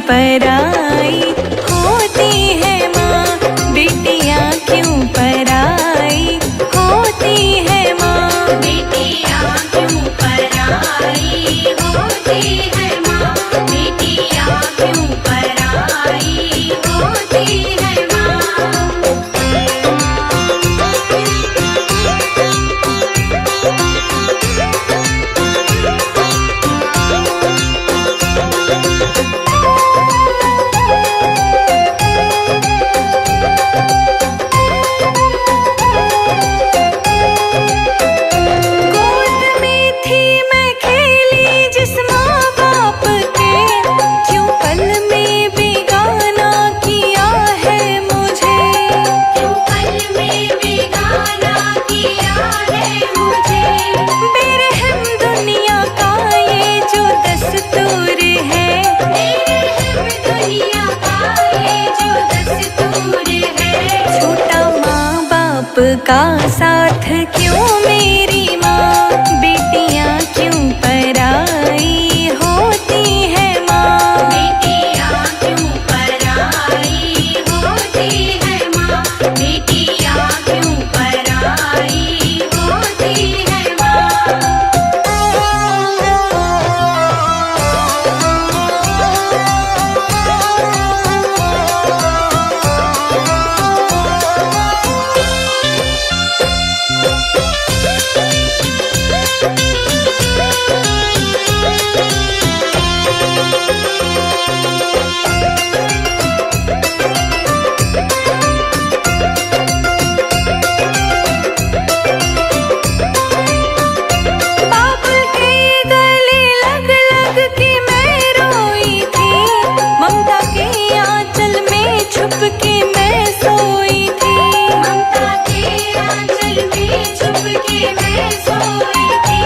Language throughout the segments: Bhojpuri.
पराई होती है माँ, बेटियाँ क्यों पराई होती है माँ, बेटियाँ क्यों पराई होती है माँ, बेटियाँ क्यों पराई होती है माँ। गोद में थी मैं खेली जिस माँ बाप के, क्यों पल में बेगाना किया है मुझे, क्यों पल में बेगाना किया है मुझे। बेरहम दुनिया का ये जो दस्तूर है, मेरे हम दुनिया का ये जो दस्तूर है। छोटा माँ बाप का साथ क्यों मेरी माँ, बेटियाँ क्यों पराई होती है माँ, बेटियाँ क्यों पराई होती है माँ, बेटियाँ क्यों पराई होती है माँ। बाबुल के गले लग लग के मैं रोई थी, ममता के आंचल में छुप के मैं सोई थी, ममता के आंचल में छुप के मैं सोई थी।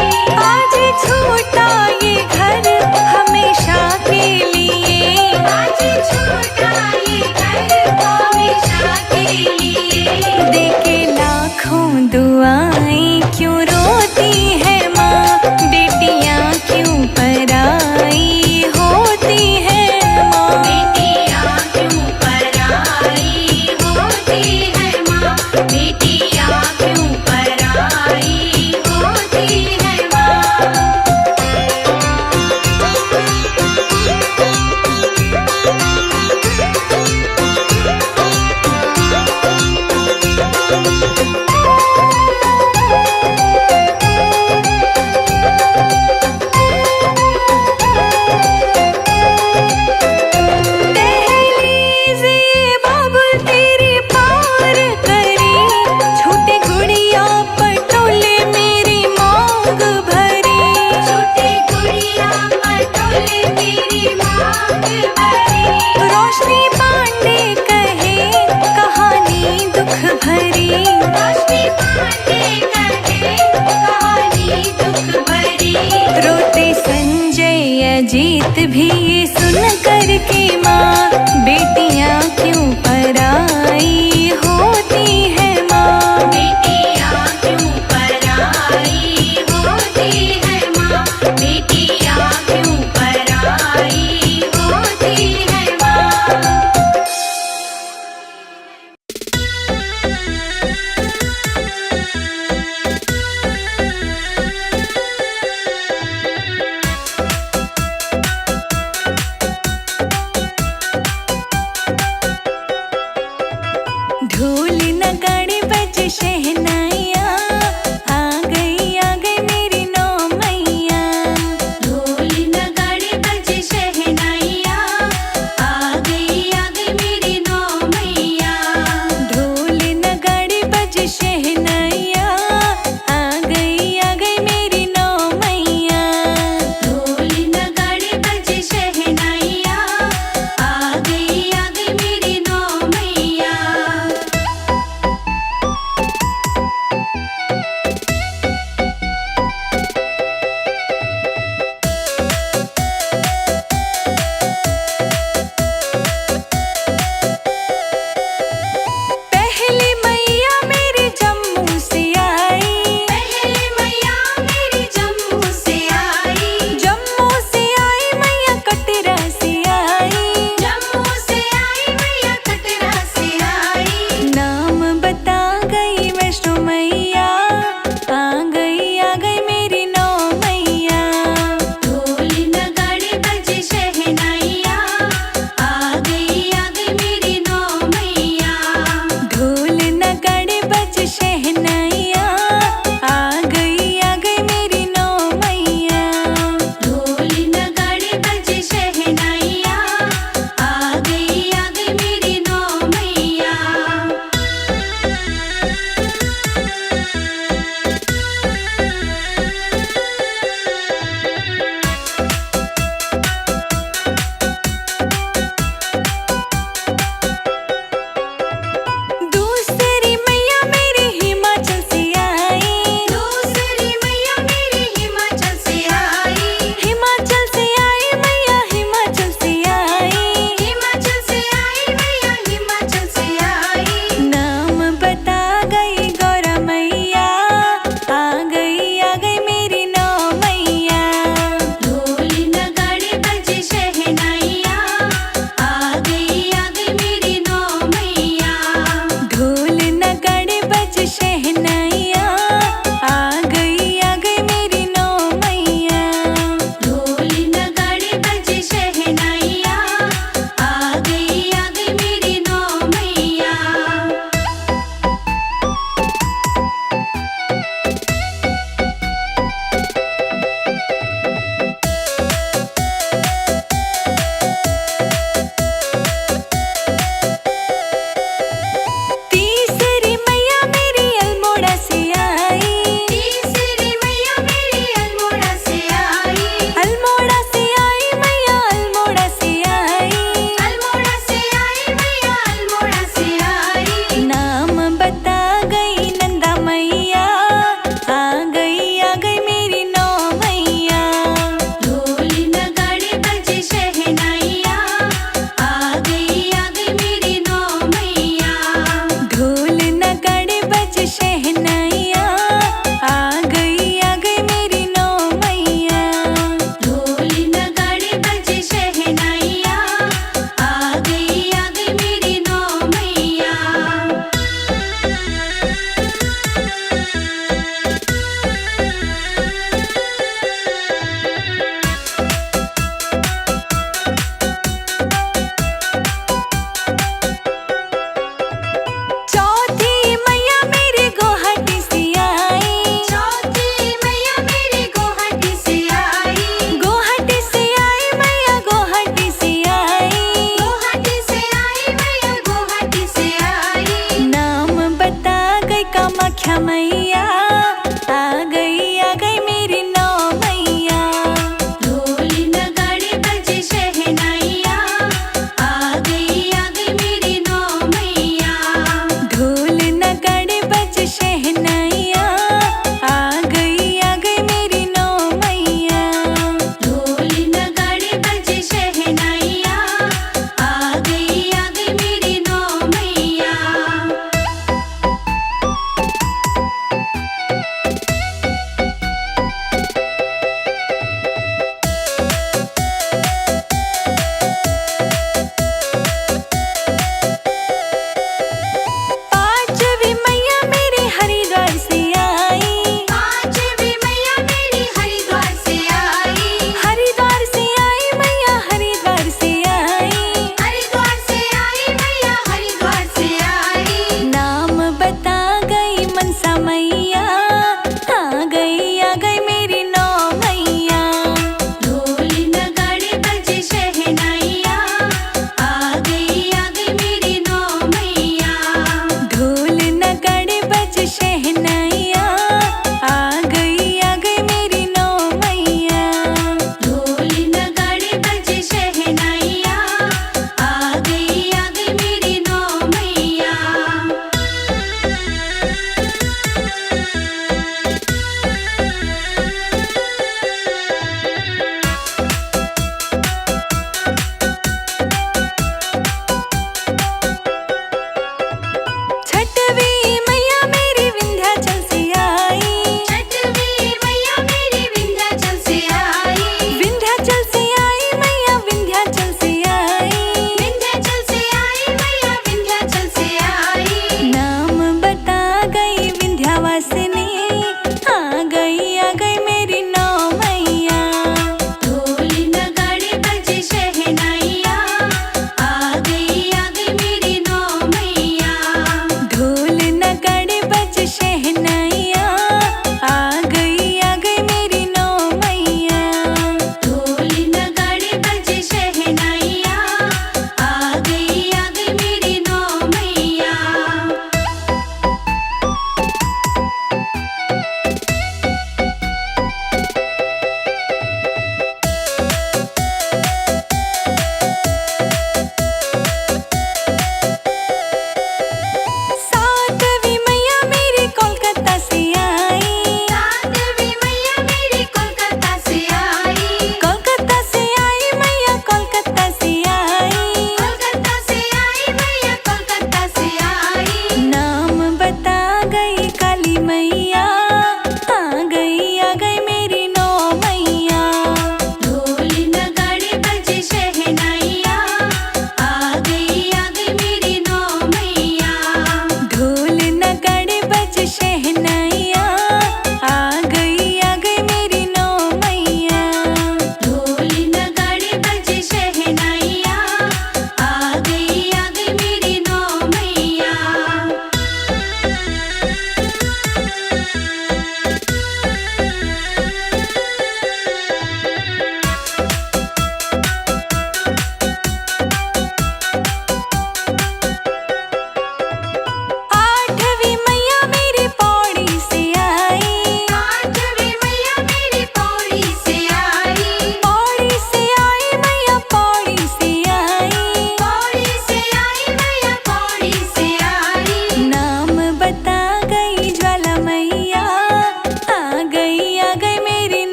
आज छूटा ये घर हमेशा के लिए, आज छोटा ये घर हमेशा के लिए। देके लाखों दुआएं क्यों रोती है माँ, बेटियाँ क्यों पराई होती है माँ, बेटियाँ क्यों पराई होती है माँ, बेटियाँ क्यों पराई होती है माँ। दहलीज़ ये बाबुल तेरी पार करी, छोटे गुड़िया पटोले मेरी मांग भरी, छोटे गुड़िया पटोले मेरी मांग भरी। रोशनी पांडे कहे कहानी दुख भरी, रोशनी पांडे कहे कहानी दुख भरी। रोते संजय अजीत भी ये सुन कर के माँ, बेटियाँ क्यों पराई होती है माँ, बेटियाँ क्यों पराई होती है माँ, बेटियाँ क्यों पराई होती है माँ।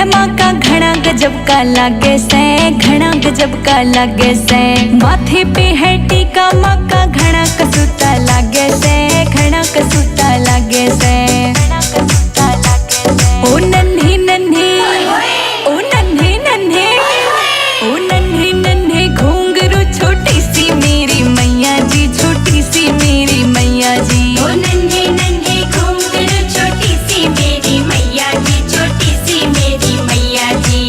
है माँ का घड़ा गजब का लागे से, घड़ा गजब का लागे से। माथे पे है टीका माँ का घड़ा कसूता लागे से, घड़ा कसूता लागे से। ओ नन्हे नन्हे, ओ नन्हे नन्हे, ओ नन्हे नन्हे घुंघरू छोटी सी मेरी मैया जी, छोटी सी मेरी मैया जी। ओ नन्हे नन्हे घुंघरू छोटी सी मेरी मैया जी, छोटी सी मेरी मैया जी।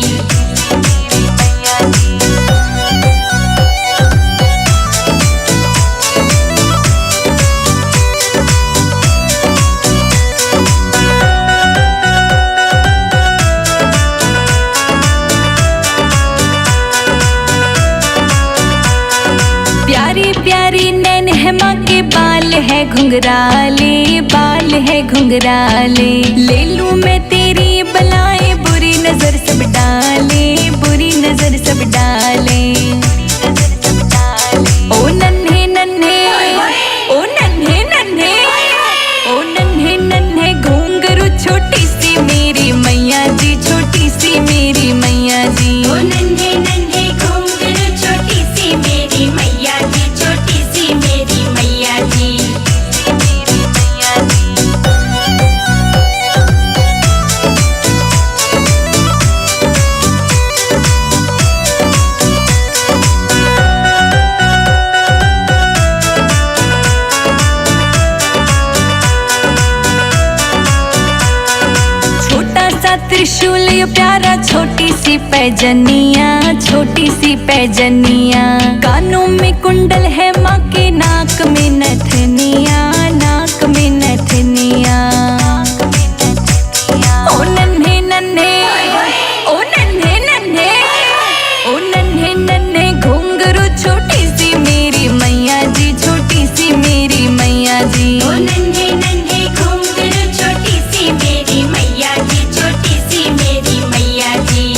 प्यारी प्यारी नैन है माँ के बाल है घुंघराले, बाल है घुंघराले। ले लूं मैं तेरी बलाएं, बुरी नजर सब डाले, बुरी नजर सब डाले। ओ नन्हे नन्हे, ओ नन्हे नन्हे, ओ नन्हे नन्हे घुंघरू छोटी सी मेरी मैया जी, छोटी सी मेरी मैया जी। ओ नन्हे नन्हे घुंघरू छोटी सी मेरी मैया जी, छोटी सी मेरी मैया जी। छोटा सा त्रिशूल ये प्यारा छोटी सी पैजनिया, छोटी सी पैजनिया। कानों में कुंडल है माँ के, नाक में नथनिया, नाक में नथनिया। ओ नन्हे नन्हे, ओ नन्हे नन्हे, ओ नन्हे नन्हे घुंघरू छोटी सी मेरी मैया जी, छोटी सी मेरी मैया जी। ओ नन्हे नन्हे घुंघरू छोटी सी मेरी मैया जी, छोटी सी मेरी मैया जी।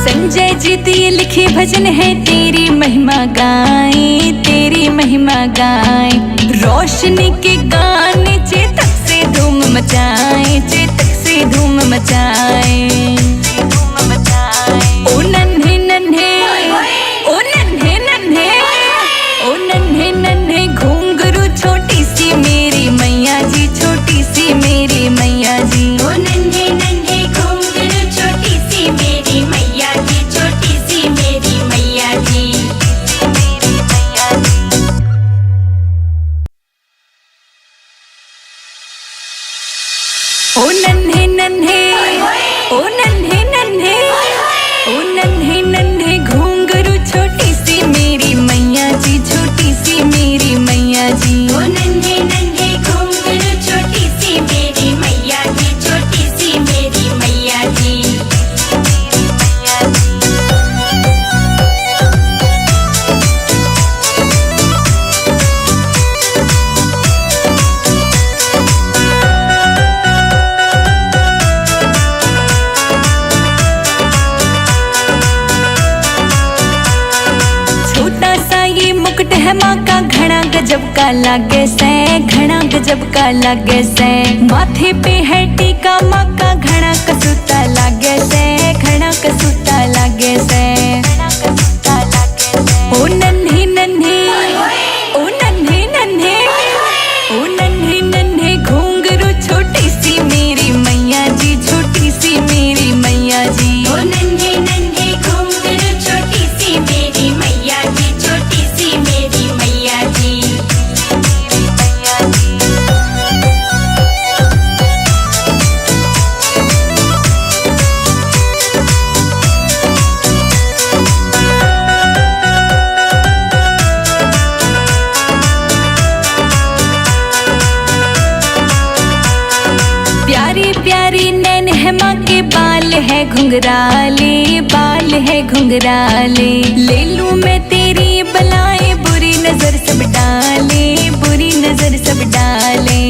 संजय जी दिए लिखे भजन है, तेरी महिमा गाएं, तेरी महिमा गाएं। रोशनी के गाने चेतक से धूम मचाएं, चेतक से धूम मचाएं। ओ नन्हे नन्हे, ओ नन्हे नन्हे, ओ नन्हे नन्हे घुंघरू छोटी सी मेरी मैया जी, छोटी सी मेरी मैया जी। ओ नन्हे नन्हे घुंघरू छोटी सी मेरी मैया जी, छोटी सी मेरी मैया जी। ओ नन्हे नन्हे, ओ नन्हे नन्हे, ओ नन्हे नन्हे घुंघरू छोटी सी मेरी मैया जी, छोटी सी मेरी मैया जी। ओ नन्हे नन्हे घुंघरू छोटी सी मेरी मैया जी, छोटी सी मेरी मैया जी। छोटा सा ये मुकुट है माँ का घड़ा गजब का लागे से, घड़ा गजब का लागे से। माथे पे है टीका माँ का घड़ा कसूता लागे से, घड़ा कसूता लागे से। ओ नन्हे नन्हे, ओ नन्हे नन्हे, ओ नन्हे नन्हे घुंघरू छोटी सी मेरी मैया जी, छोटी सी मेरी मैया जी। ओ नन्हे नन्हे घुंघरू छोटी सी मेरी मैया जी, छोटी सी मेरी मैया जी। प्यारी प्यारी नैन है माँ के बाल है घुंघराले, बाल है घुंघराले। ले लूं मैं तेरी बलाएं, बुरी नजर सब डाले, बुरी नजर सब डाले।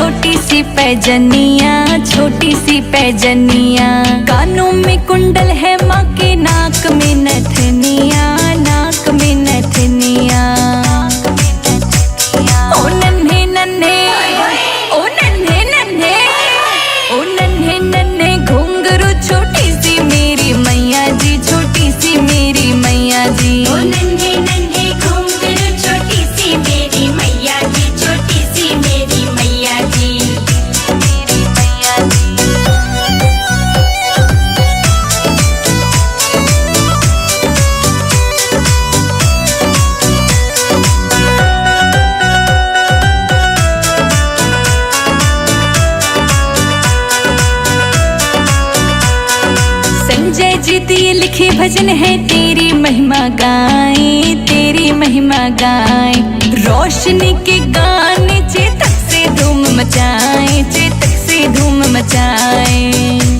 छोटी सी पैजनिया, छोटी सी पैजनिया। कानों में कुंडल है माँ के, नाक में नथनिया, नाक में नथनिया। ओ नन्हे नन्हे, ओ नन्हे नन्हे, ओ नन्हे नन्हे घुंघरू छोटी सी मेरी मैया जी, छोटी सी मेरी मैया जी। ओ नन्हे नन्हे घुंघरू छोटी सी मेरी मैया जी, छोटी सी मेरी मैया जी। मेरी मैया जी। संजय जी दिए लिखे भजन है, तेरी महिमा गाएं, तेरी महिमा गाएं। रोशनी के गाने चेतक से धूम मचाएं, चेतक से धूम मचाएं।